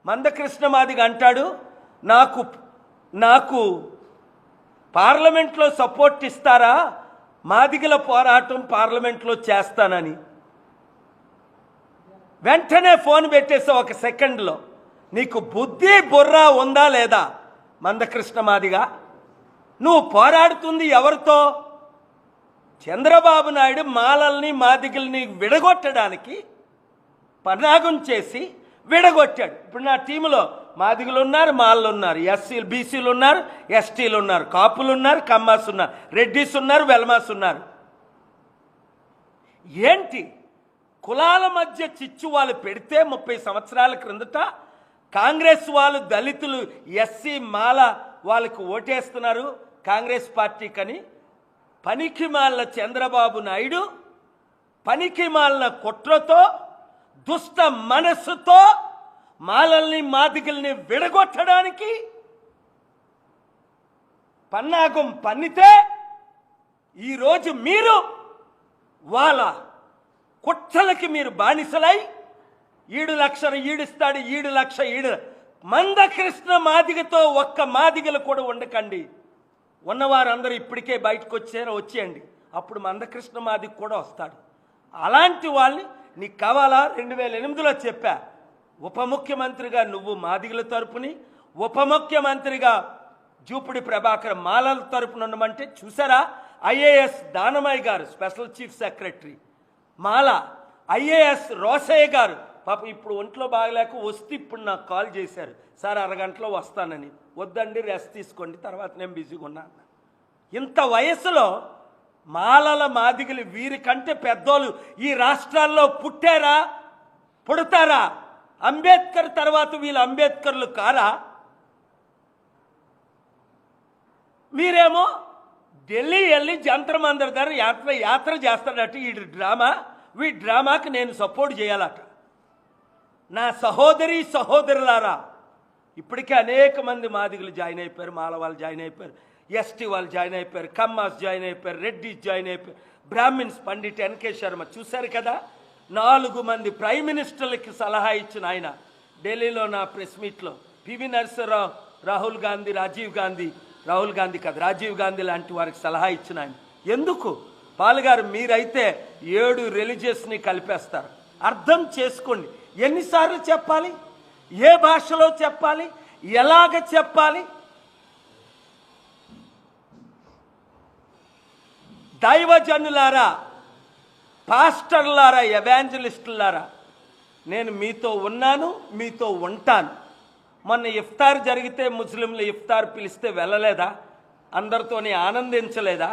మందకృష్ణ మాదిగ అంటాడు, నాకు పార్లమెంట్లో సపోర్ట్ ఇస్తారా, మాదిగల పోరాటం పార్లమెంట్లో చేస్తానని. వెంటనే ఫోన్ పెట్టేసా ఒక సెకండ్లో. నీకు బుద్ధి బుర్ర ఉందా లేదా మందకృష్ణ మాదిగ? నువ్వు పోరాడుతుంది ఎవరితో? చంద్రబాబు నాయుడు మాలల్ని మాదిగల్ని విడగొట్టడానికి పన్నాగం చేసి విడగొట్టాడు. ఇప్పుడు నా టీంలో మాదిగలు ఉన్నారు, మాలలు ఉన్నారు, ఎస్సీలు బీసీలు ఉన్నారు, ఎస్టీలు ఉన్నారు, కాపులు ఉన్నారు, కమ్మాస్ ఉన్నారు, రెడ్డిస్ ఉన్నారు, వెల్మాస్ ఉన్నారు. ఏంటి కులాల మధ్య చిచ్చు వాళ్ళు పెడితే 30 సంవత్సరాల క్రిందట కాంగ్రెస్ వాళ్ళు దళితులు ఎస్సీ మాల వాళ్ళకి ఓటేస్తున్నారు కాంగ్రెస్ పార్టీకని. పనికి మాలిన చంద్రబాబు నాయుడు పనికి మాలిన కుట్రతో దుష్ట మనస్సుతో మాలల్ని మాదిగల్ని విడగొట్టడానికి పన్నాగం పన్నితే ఈరోజు మీరు వాళ్ళ కుట్రలకి మీరు బానిసలై 7 లక్షలు ఈడిస్తాడు, 7 లక్ష ఈడు. మందకృష్ణ మాదిగతో ఒక్క మాదిగలు కూడా ఉండకండి. ఉన్నవారందరూ ఇప్పటికే బయటకు వచ్చేయండి. అప్పుడు మందకృష్ణ మాదిగ కూడా వస్తాడు. అలాంటి వాళ్ళని నీకు కావాలా? 2008లో చెప్పా, ఉప ముఖ్యమంత్రిగా నువ్వు మాదిగల తరపుని, ఉప ముఖ్యమంత్రిగా జూపుడి ప్రభాకర్ మాలల తరపున ఉండమంటే చూసారా? ఐఏఎస్ దానమయ్య గారు స్పెషల్ చీఫ్ సెక్రటరీ మాల, ఐఏఎస్ రోసయ్య గారు పాపం ఇప్పుడు ఒంట్లో బాగలేక వస్తే ఇప్పుడు నాకు కాల్ చేశారు, సార్ అరగంటలో వస్తానని. వద్దండి, రెస్ట్ తీసుకోండి, తర్వాత నేను బిజీగా ఉన్నాను. ఇంత వయసులో మాలల మాదిగలు వీరికంటే పెద్దోళ్ళు ఈ రాష్ట్రాల్లో పుట్టారా, పుడతారా? అంబేద్కర్ తర్వాత వీళ్ళు అంబేద్కర్లు కారా? మీరేమో ఢిల్లీ వెళ్ళి జంతర్ మంతర్ దగ్గర యాత్ర చేస్తాడట. ఈ డ్రామాకి నేను సపోర్ట్ చేయాలట. నా సహోదరులారా, ఇప్పటికే అనేక మంది మాదిగలు జాయిన్ అయిపోయారు, మాల వాళ్ళు జాయిన్ అయిపోయారు, ఎస్టీ వాళ్ళు జాయిన్ అయిపోయారు, కమ్మాస్ జాయిన్ అయిపోయారు, రెడ్డిస్ జాయిన్ అయిపోయారు, బ్రాహ్మిన్స్. పండిట్ ఎన్కే శర్మ చూశారు కదా, 4 మంది ప్రైమ్ మినిస్టర్లకి సలహా ఇచ్చిన ఆయన ఢిల్లీలో నా ప్రెస్ మీట్లో. పివి నరసింహరావు, రాహుల్ గాంధీ లాంటి వారికి సలహా ఇచ్చిన ఆయన. ఎందుకు? పాల్గారు మీరైతే 7 రిలీజియస్ని కలిపేస్తారు. అర్థం చేసుకోండి. ఎన్నిసార్లు చెప్పాలి? ఏ భాషలో చెప్పాలి? ఎలాగ చెప్పాలి? దైవజనులారా, పాస్టర్లారా, ఎవాంజలిస్టులారా, నేను మీతో ఉన్నాను, మీతో ఉంటాను. మొన్న ఇఫ్తార్ జరిగితే ముస్లింలు ఇఫ్తార్ పిలిస్తే వెళ్ళలేదా? అందరితోని ఆనందించలేదా?